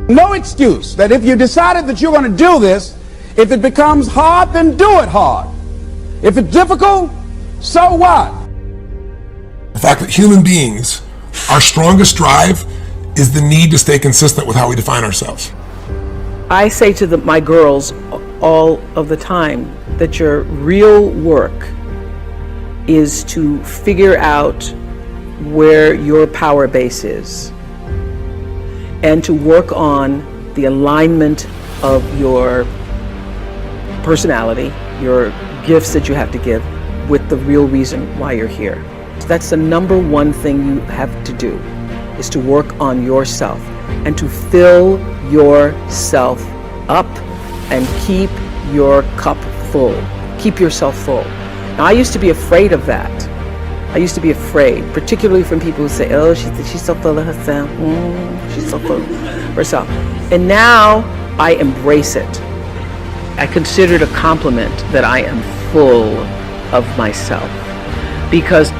No excuse that if you decided that you're going to do this, if it becomes hard, then do it hard. If it's difficult, so what? The fact that human beings, our strongest drive is the need to stay consistent with how we define ourselves. I say to my girls all of the time that your real work is to figure out where your power base is and to work on the alignment of your personality, your gifts that you have to give with the real reason why you're here. So that's the number one thing you have to do, is to work on yourself and to fill yourself up and keep your cup full. Keep yourself full. Now, I used to be afraid of that. I used to be afraid, particularly from people who say, oh, she's so full of herself. She's so full of herself. And now I embrace it. I consider it a compliment that I am full of myself. Because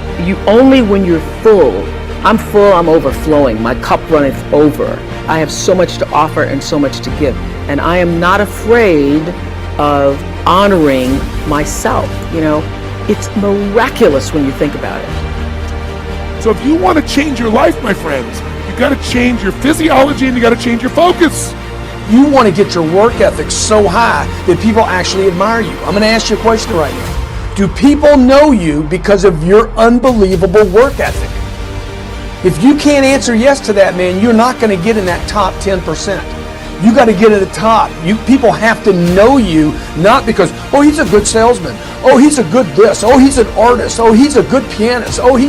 only when you're full, I'm full, I'm overflowing, my cup runneth over. I have so much to offer and so much to give. And I am not afraid of honoring myself. You know, it's miraculous when you think about it. So if you want to change your life, my friends, you got to change your physiology and you got to change your focus. You want to get your work ethic so high that people actually admire you. I'm going to ask you a question right now. Do people know you because of your unbelievable work ethic? If you can't answer yes to that, man, you're not going to get in that top 10%. You got to get to the top. People have to know you, not because, oh, he's a good salesman. Oh, he's a good this. Oh, he's an artist. Oh, he's a good pianist. Oh, he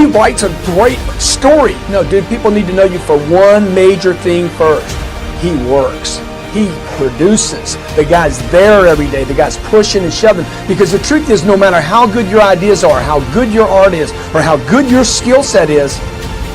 writes a great story. No, dude, people need to know you for one major thing first. He works. He produces. The guy's there every day. The guy's pushing and shoving. Because the truth is, no matter how good your ideas are, how good your art is, or how good your skill set is,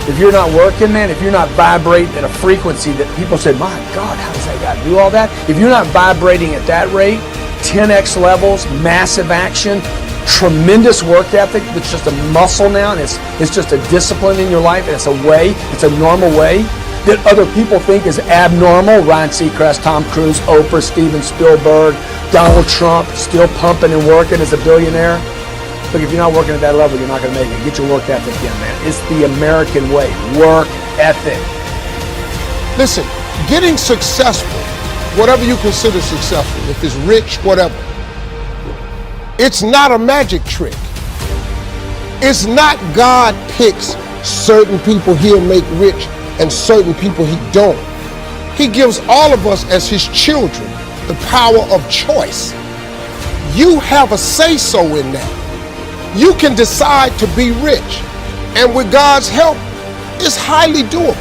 if you're not working, man, if you're not vibrating at a frequency that people say, my God, how does that guy do all that? If you're not vibrating at that rate, 10x levels, massive action, tremendous work ethic, that's just a muscle now, and it's just a discipline in your life, and it's a way, it's a normal way that other people think is abnormal. Ryan Seacrest, Tom Cruise, Oprah, Steven Spielberg, Donald Trump, still pumping and working as a billionaire. Look, if you're not working at that level, you're not going to make it. Get your work ethic in, man. It's the American way. Work ethic. Listen, getting successful, whatever you consider successful, if it's rich, whatever, it's not a magic trick. It's not God picks certain people he'll make rich and certain people he don't. He gives all of us as his children the power of choice. You have a say-so in that. You can decide to be rich, and with God's help, it's highly doable.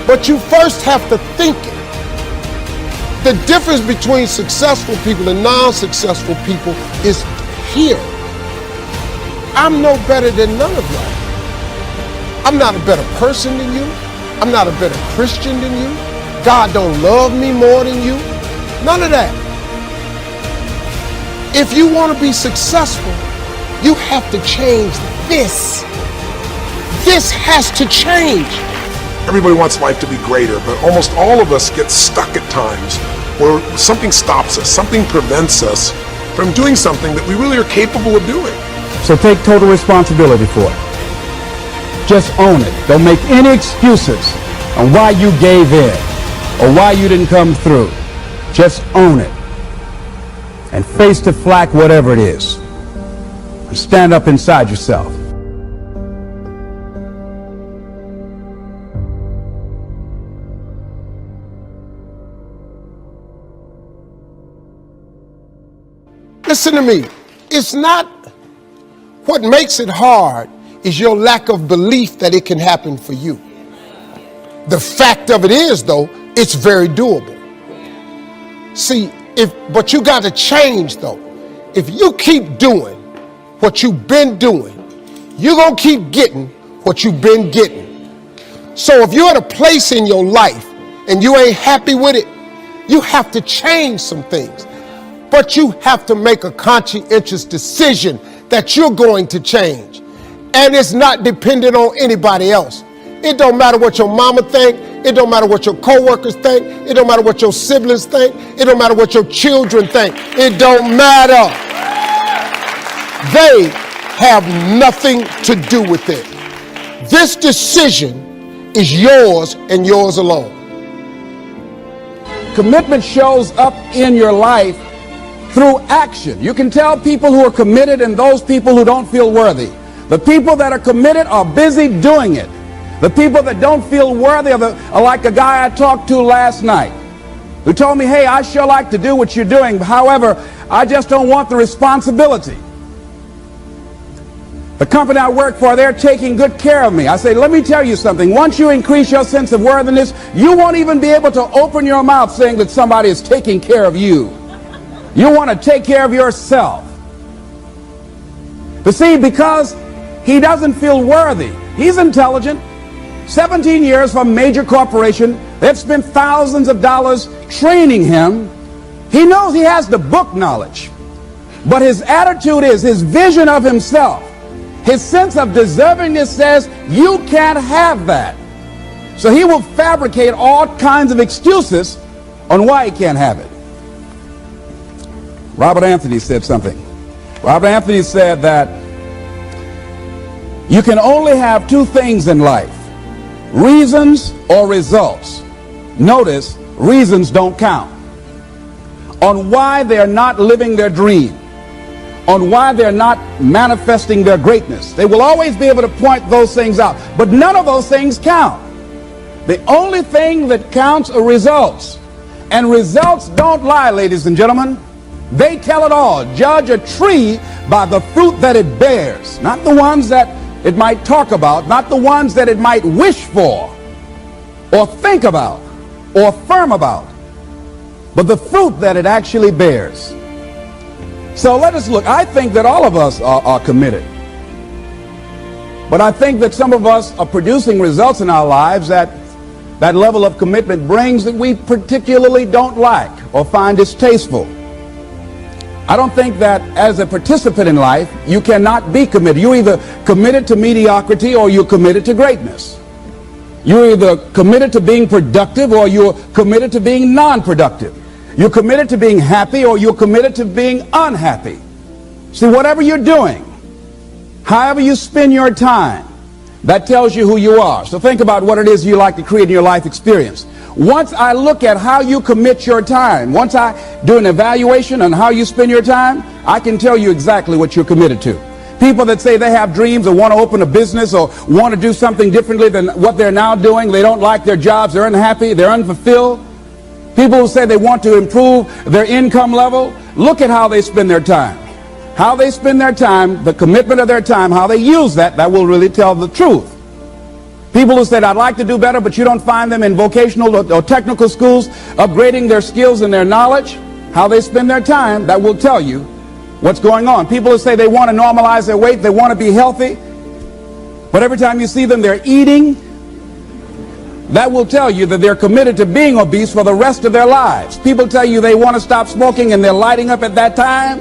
But you first have to think it. The difference between successful people and non-successful people is here. I'm no better than none of y'all. I'm not a better person than you. I'm not a better Christian than you. God don't love me more than you. None of that. If you want to be successful, you have to change this. This has to change. Everybody wants life to be greater, but almost all of us get stuck at times where something stops us, something prevents us from doing something that we really are capable of doing. So take total responsibility for it. Just own it. Don't make any excuses on why you gave in or why you didn't come through. Just own it. And face the flak, whatever it is. And stand up inside yourself. Listen to me. It's not what makes it hard is your lack of belief that it can happen for you. The fact of it is, though, it's very doable. See, but you got to change, though. If you keep doing what you've been doing, you're going to keep getting what you've been getting. So if you're at a place in your life and you ain't happy with it, you have to change some things. But you have to make a conscientious decision that you're going to change. And it's not dependent on anybody else. It don't matter what your mama think. It don't matter what your coworkers think. It don't matter what your siblings think. It don't matter what your children think. It don't matter. They have nothing to do with it. This decision is yours and yours alone. Commitment shows up in your life through action. You can tell people who are committed and those people who don't feel worthy. The people that are committed are busy doing it. The people that don't feel worthy are like a guy I talked to last night who told me, hey, I sure like to do what you're doing. However, I just don't want the responsibility. The company I work for, they're taking good care of me. I say, let me tell you something. Once you increase your sense of worthiness, you won't even be able to open your mouth saying that somebody is taking care of you. You want to take care of yourself. But see, because he doesn't feel worthy, he's intelligent. 17 years for a major corporation. They've spent thousands of dollars training him. He knows he has the book knowledge. But his attitude is, his vision of himself, his sense of deservingness says, you can't have that. So he will fabricate all kinds of excuses on why he can't have it. Robert Anthony said something. Robert Anthony said that you can only have two things in life: reasons or results. Notice, reasons don't count. On why they're not living their dream, on why they're not manifesting their greatness. They will always be able to point those things out, but none of those things count. The only thing that counts are results. And results don't lie, ladies and gentlemen. They tell it all. Judge a tree by the fruit that it bears, not the ones that it might talk about, not the ones that it might wish for, or think about, or affirm about, but the fruit that it actually bears. So let us look. I think that all of us are committed. But I think that some of us are producing results in our lives that level of commitment brings that we particularly don't like or find distasteful. I don't think that as a participant in life, you cannot be committed. You're either committed to mediocrity or you're committed to greatness. You're either committed to being productive or you're committed to being non-productive. You're committed to being happy or you're committed to being unhappy. See, whatever you're doing, however you spend your time, that tells you who you are. So think about what it is you like to create in your life experience. Once I look at how you commit your time, once I do an evaluation on how you spend your time, I can tell you exactly what you're committed to. People that say they have dreams or want to open a business or want to do something differently than what they're now doing, they don't like their jobs, they're unhappy, they're unfulfilled. People who say they want to improve their income level, look at how they spend their time. How they spend their time, the commitment of their time, how they use that will really tell the truth. People who said, I'd like to do better, but you don't find them in vocational or technical schools upgrading their skills and their knowledge, how they spend their time, that will tell you what's going on. People who say they want to normalize their weight, they want to be healthy, but every time you see them, they're eating, that will tell you that they're committed to being obese for the rest of their lives. People tell you they want to stop smoking and they're lighting up at that time.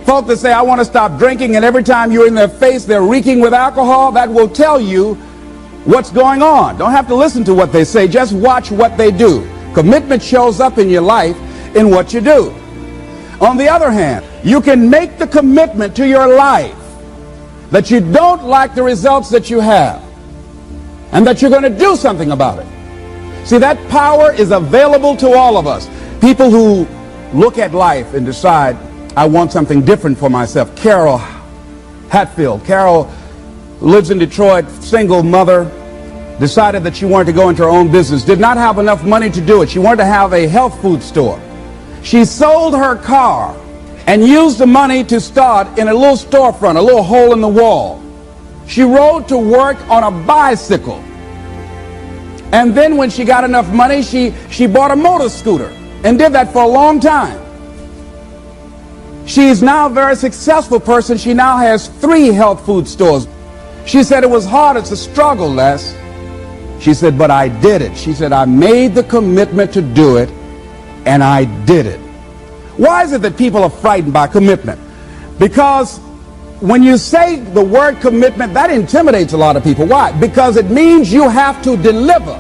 Folk that say, I want to stop drinking, and every time you're in their face, they're reeking with alcohol, that will tell you what's going on. Don't have to listen to what they say, just watch what they do. Commitment shows up in your life in what you do. On the other hand, you can make the commitment to your life that you don't like the results that you have and that you're going to do something about it. See, that power is available to all of us. People who look at life and decide, I want something different for myself. Carol Hatfield. Carol lives in Detroit, single mother, decided that she wanted to go into her own business, did not have enough money to do it. She wanted to have a health food store. She sold her car and used the money to start in a little storefront, a little hole in the wall. She rode to work on a bicycle. And then when she got enough money, she bought a motor scooter and did that for a long time. She's now a very successful person. She now has 3 health food stores. She said it was hard, it's a struggle, Les. She said, but I did it. She said, I made the commitment to do it, and I did it. Why is it that people are frightened by commitment? Because when you say the word commitment, that intimidates a lot of people. Why? Because it means you have to deliver.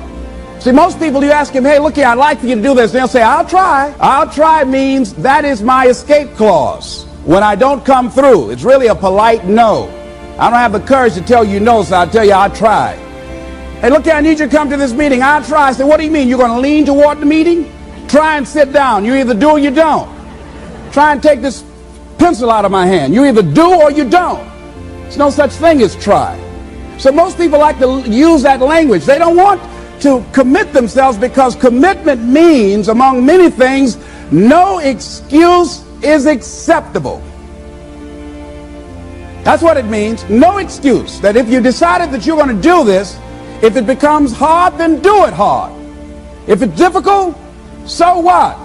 See, most people, you ask them, hey, look here, I'd like for you to do this. They'll say, I'll try. I'll try means that is my escape clause. When I don't come through, it's really a polite no. I don't have the courage to tell you no, so I'll tell you I'll try. Hey, look here, I need you to come to this meeting. I'll try. I say, what do you mean? You're going to lean toward the meeting? Try and sit down. You either do or you don't. Try and take this pencil out of my hand. You either do or you don't. There's no such thing as try. So most people like to use that language. They don't want to commit themselves because commitment means, among many things, no excuse is acceptable. That's what it means. No excuse. That if you decided that you're going to do this, if it becomes hard, then do it hard. If it's difficult, so what?